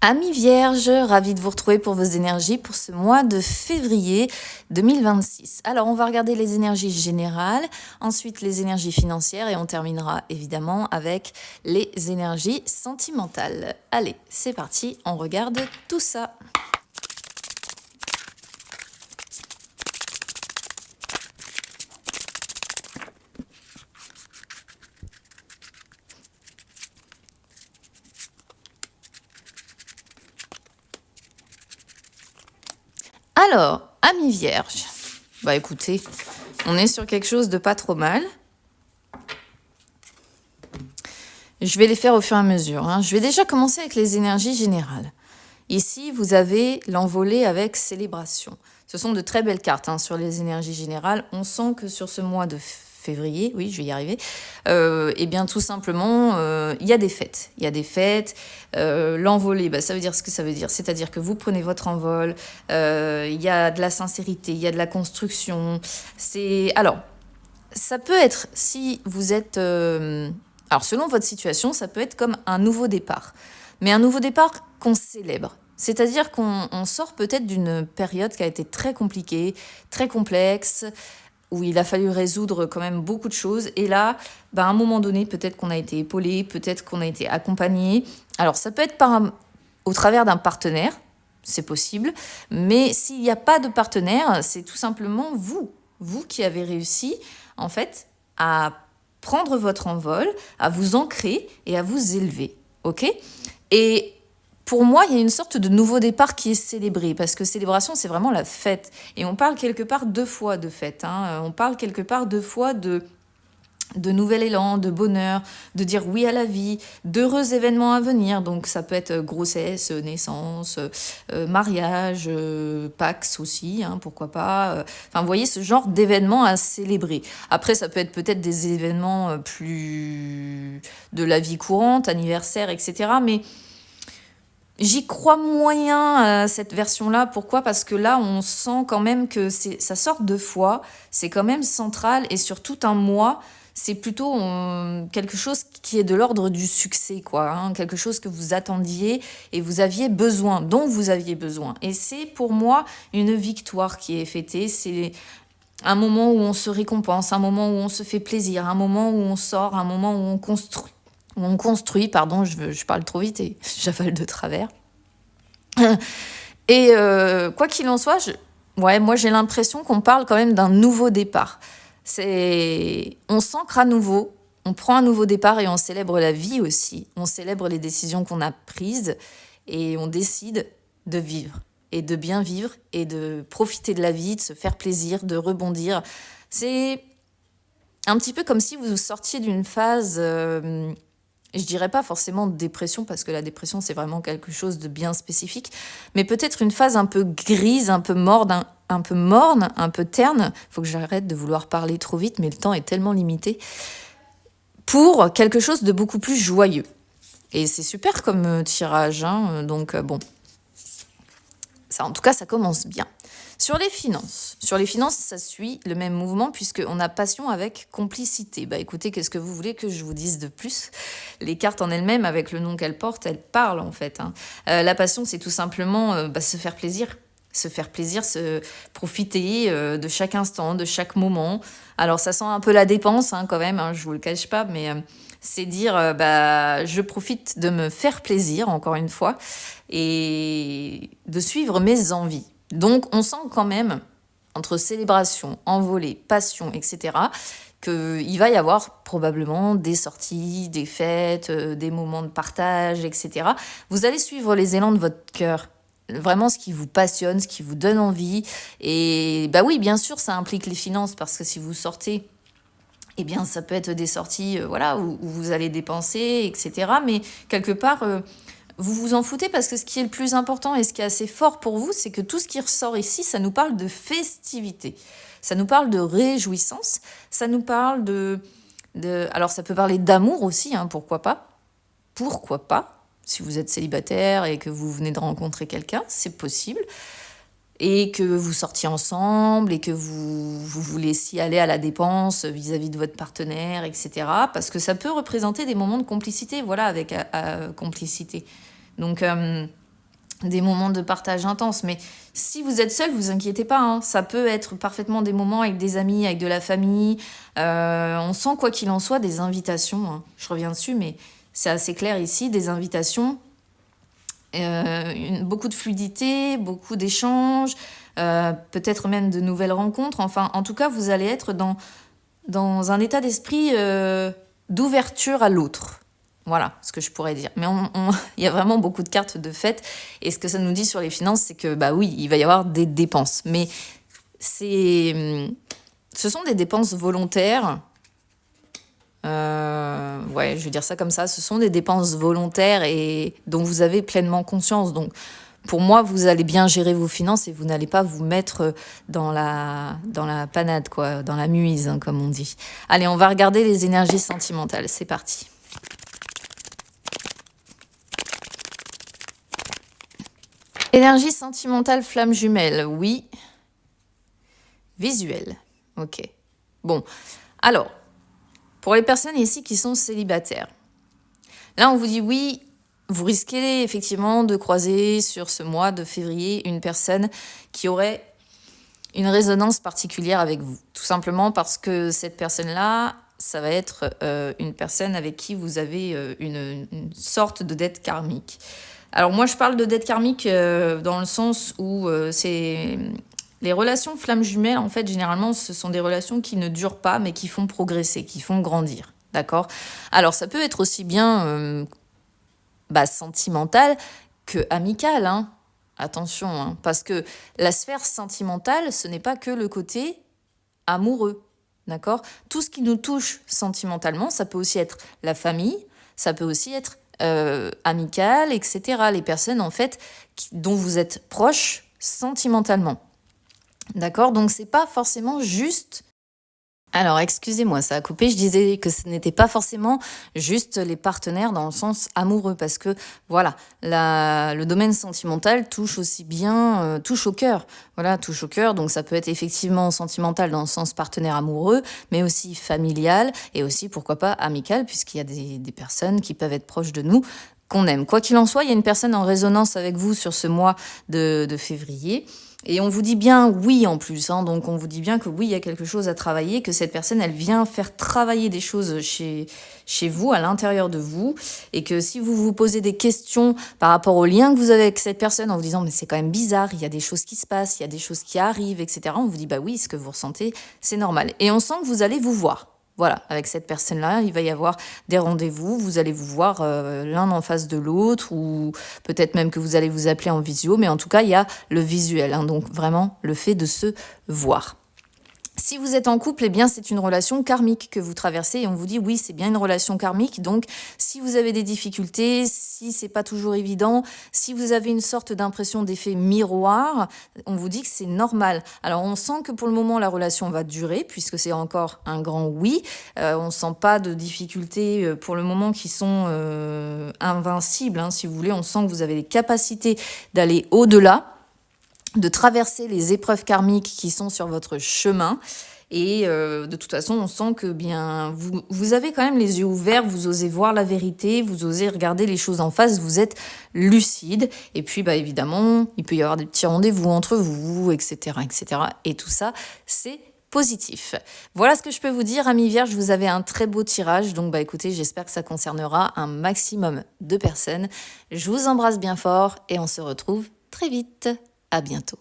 Amis vierges, ravi de vous retrouver pour vos énergies pour ce mois de février 2026. Alors, on va regarder les énergies générales, ensuite les énergies financières et on terminera évidemment avec les énergies sentimentales. Allez, c'est parti, on regarde tout ça. Alors, amis vierges, bah écoutez, on est sur quelque chose de pas trop mal. Je vais les faire au fur et à mesure, hein. Je vais déjà commencer avec les énergies générales. Ici, vous avez l'envolée avec célébration. Ce sont de très belles cartes hein, sur les énergies générales. On sent que sur ce mois de février, oui, je vais y arriver, eh bien tout simplement, il y a des fêtes. Il y a des fêtes. L'envolée, bah, ça veut dire ce que ça veut dire. C'est-à-dire que vous prenez votre envol, il y a de la sincérité, il y a de la construction. Alors, ça peut être, si vous êtes... alors, selon votre situation, ça peut être comme un nouveau départ. Mais un nouveau départ qu'on célèbre. C'est-à-dire qu'on sort peut-être d'une période qui a été très compliquée, très complexe, où il a fallu résoudre quand même beaucoup de choses. Et là, bah, à un moment donné, peut-être qu'on a été épaulé, peut-être qu'on a été accompagné. Alors, ça peut être au travers d'un partenaire, c'est possible. Mais s'il n'y a pas de partenaire, c'est tout simplement vous qui avez réussi, en fait, à prendre votre envol, à vous ancrer et à vous élever. Ok ? Et pour moi, il y a une sorte de nouveau départ qui est célébré, parce que célébration, c'est vraiment la fête. Et on parle quelque part deux fois de fête. Hein. On parle quelque part deux fois de nouvel élan, de bonheur, de dire oui à la vie, d'heureux événements à venir. Donc ça peut être grossesse, naissance, mariage, Pax aussi, hein, pourquoi pas. Enfin, vous voyez, ce genre d'événements à célébrer. Après, ça peut être peut-être des événements plus de la vie courante, anniversaire, etc. Mais j'y crois moyen à cette version-là. Pourquoi ? Parce que là, on sent quand même que ça sort deux fois, c'est quand même central, et sur tout un mois, c'est plutôt quelque chose qui est de l'ordre du succès, quoi, hein, quelque chose que vous attendiez et vous aviez besoin, dont vous aviez besoin. Et c'est pour moi une victoire qui est fêtée. C'est un moment où on se récompense, un moment où on se fait plaisir, un moment où on sort, un moment où on construit. Pardon, je parle trop vite et j'avale de travers. Et quoi qu'il en soit, moi j'ai l'impression qu'on parle quand même d'un nouveau départ. On s'ancre à nouveau, on prend un nouveau départ et on célèbre la vie aussi. On célèbre les décisions qu'on a prises et on décide de vivre et de bien vivre et de profiter de la vie, de se faire plaisir, de rebondir. C'est un petit peu comme si vous sortiez d'une phase... je dirais pas forcément de dépression, parce que la dépression, c'est vraiment quelque chose de bien spécifique, mais peut-être une phase un peu grise, un peu morne, un peu morne, un peu terne. Faut que j'arrête de vouloir parler trop vite, mais le temps est tellement limité. Pour quelque chose de beaucoup plus joyeux. Et c'est super comme tirage, hein, donc bon. Ça, en tout cas, ça commence bien. Sur les finances, ça suit le même mouvement puisqu'on a passion avec complicité. Bah écoutez, qu'est-ce que vous voulez que je vous dise de plus ? Les cartes en elles-mêmes, avec le nom qu'elles portent, elles parlent en fait. Hein. La passion, c'est tout simplement se faire plaisir. Se faire plaisir, se profiter de chaque instant, de chaque moment. Alors ça sent un peu la dépense hein, quand même, hein, je vous le cache pas, mais c'est dire je profite de me faire plaisir, encore une fois, et de suivre mes envies. Donc on sent quand même, entre célébration, envolée, passion, etc., qu'il va y avoir probablement des sorties, des fêtes, des moments de partage, etc. Vous allez suivre les élans de votre cœur, vraiment ce qui vous passionne, ce qui vous donne envie. Et bah oui, bien sûr, ça implique les finances, parce que si vous sortez, eh bien ça peut être des sorties où vous allez dépenser, etc. Mais quelque part... vous vous en foutez, parce que ce qui est le plus important et ce qui est assez fort pour vous, c'est que tout ce qui ressort ici, ça nous parle de festivité. Ça nous parle de réjouissance. Ça nous parle alors, ça peut parler d'amour aussi, hein, pourquoi pas. Pourquoi pas ? Si vous êtes célibataire et que vous venez de rencontrer quelqu'un, c'est possible. Et que vous sortiez ensemble et que vous laissiez aller à la dépense vis-à-vis de votre partenaire, etc. Parce que ça peut représenter des moments de complicité, avec complicité. Donc, des moments de partage intense. Mais si vous êtes seul, vous inquiétez pas, hein. Ça peut être parfaitement des moments avec des amis, avec de la famille. On sent, quoi qu'il en soit, des invitations, hein. Je reviens dessus, mais c'est assez clair ici, des invitations, beaucoup de fluidité, beaucoup d'échanges, peut-être même de nouvelles rencontres. Enfin, en tout cas, vous allez être dans un état d'esprit d'ouverture à l'autre. Voilà ce que je pourrais dire. Mais il y a vraiment beaucoup de cartes de fête. Et ce que ça nous dit sur les finances, c'est que, bah oui, il va y avoir des dépenses. Mais ce sont des dépenses volontaires. Ouais, je vais dire ça comme ça. Ce sont des dépenses volontaires et dont vous avez pleinement conscience. Donc, pour moi, vous allez bien gérer vos finances et vous n'allez pas vous mettre dans la panade, quoi, dans la muise, hein, comme on dit. Allez, on va regarder les énergies sentimentales. C'est parti. Énergie sentimentale, flamme jumelle, oui. Visuel, ok. Bon, alors, pour les personnes ici qui sont célibataires, là on vous dit oui, vous risquez effectivement de croiser sur ce mois de février une personne qui aurait une résonance particulière avec vous. Tout simplement parce que cette personne-là, ça va être une personne avec qui vous avez une sorte de dette karmique. Alors moi je parle de dette karmique dans le sens où c'est les relations flammes jumelles, en fait généralement ce sont des relations qui ne durent pas mais qui font progresser, qui font grandir, d'accord? Alors ça peut être aussi bien sentimental que amical, hein. Attention, hein, parce que la sphère sentimentale, ce n'est pas que le côté amoureux, d'accord? Tout ce qui nous touche sentimentalement, ça peut aussi être la famille, ça peut aussi être amical, etc. Les personnes, en fait, dont vous êtes proche sentimentalement, d'accord? Donc, c'est pas forcément juste... Alors, excusez-moi, ça a coupé. Je disais que ce n'était pas forcément juste les partenaires dans le sens amoureux, parce que voilà, le domaine sentimental touche aussi bien, touche au cœur. Voilà, touche au cœur. Donc, ça peut être effectivement sentimental dans le sens partenaire amoureux, mais aussi familial et aussi, pourquoi pas, amical, puisqu'il y a des personnes qui peuvent être proches de nous qu'on aime. Quoi qu'il en soit, il y a une personne en résonance avec vous sur ce mois de février. Et on vous dit bien oui en plus, hein, donc on vous dit bien que oui, il y a quelque chose à travailler, que cette personne, elle vient faire travailler des choses chez vous, à l'intérieur de vous, et que si vous vous posez des questions par rapport au lien que vous avez avec cette personne en vous disant mais c'est quand même bizarre, il y a des choses qui se passent, il y a des choses qui arrivent, etc., on vous dit bah oui, ce que vous ressentez, c'est normal. Et on sent que vous allez vous voir. Voilà, avec cette personne-là, il va y avoir des rendez-vous, vous allez vous voir l'un en face de l'autre, ou peut-être même que vous allez vous appeler en visio, mais en tout cas, il y a le visuel, hein, donc vraiment le fait de se voir. Si vous êtes en couple, eh bien, c'est une relation karmique que vous traversez et on vous dit oui, c'est bien une relation karmique. Donc, si vous avez des difficultés, si c'est pas toujours évident, si vous avez une sorte d'impression d'effet miroir, on vous dit que c'est normal. Alors, on sent que pour le moment, la relation va durer puisque c'est encore un grand oui. On sent pas de difficultés pour le moment qui sont invincibles, hein, si vous voulez. On sent que vous avez les capacités d'aller au-delà, de traverser les épreuves karmiques qui sont sur votre chemin. Et de toute façon, on sent que bien vous avez quand même les yeux ouverts, vous osez voir la vérité, vous osez regarder les choses en face, vous êtes lucide. Et puis, bah, évidemment, il peut y avoir des petits rendez-vous entre vous, etc., etc. Et tout ça, c'est positif. Voilà ce que je peux vous dire, amis Vierges. Vous avez un très beau tirage. Donc, bah, écoutez, j'espère que ça concernera un maximum de personnes. Je vous embrasse bien fort et on se retrouve très vite. À bientôt.